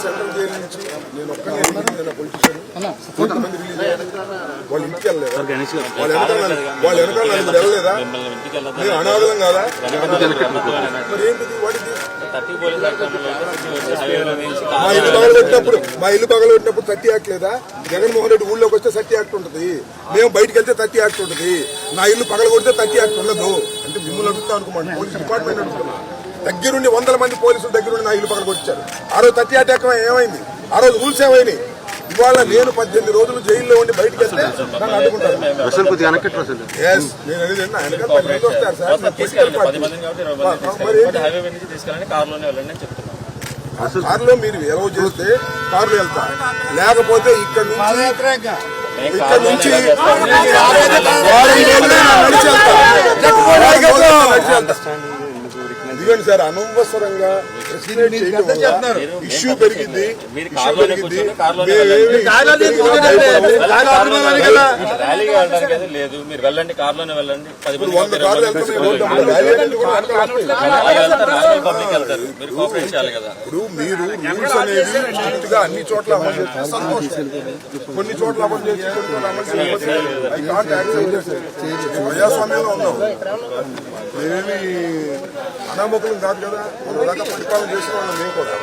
Central jail నుంచి నేను ఒక్కనే పొలిటీషియన్ వాళ్ళ ఇంటికి వెళ్ళలేదా? వాళ్ళ వెనకాల నలుగురు వెళ్ళలేదా? నేను అనాథలం కాదా? మరి ఏంటిది వాడికి? మా ఇల్లు పగలబెట్టినప్పుడు 30 యాక్ట్ లేదా? జగన్మోహన్ రెడ్డి ఊళ్ళోకి వస్తే 30 యాక్ట్ ఉంటుంది, మేము బయటకు వెళ్తే 30 యాక్ట్ ఉంటుంది. నా ఇల్లు పగలగొడితే 30 యాక్ట్ ఉండదు అంటే మిమ్మల్ని అడుగుతా అనుకోండి. పోలీస్ డిపార్ట్మెంట్ అడుగుతున్నా. దగ్గరుండి 100 మంది పోలీసులు దగ్గరుండి నా ఇల్లు పగలగొచ్చారు. ఆ రోజు 30 యాక్ట్ ఏమైంది? ఆ రోజు రూల్స్ ఏమైనాయి? ఇవాళ నేను 18 రోజులు జైల్లో ఉండి బయటకు వెళ్తే నన్ను అడ్డుకుంటారు. నేను అనేది వెనకాల 10 మంది వస్తారు సార్. కారులో మీరు ఎలా చేస్తే కారులో వెళ్తారు, లేకపోతే ఇక్కడ నుంచి ఇదిగోండి సార్. అనవసరంగా ఇష్యూ పెరిగింది. 100 కార్లు ఇప్పుడు మీరు రూల్స్ అనేది స్ట్రిక్ట్ గా అన్ని చోట్ల అమలు చేస్తే సంతోషం. కొన్ని చోట్ల అమలు చేసి కొన్ని చోట్ల అమలు చేయకపోతే ఐ కాంట్ యాక్సెప్ట్. ప్రజాస్వామ్యంలో ఉన్నాం, మేమేమి అనామకులం కాదు కదా. మన దాకా పరిపాలన చేసిన వాళ్ళం మేము కూడా.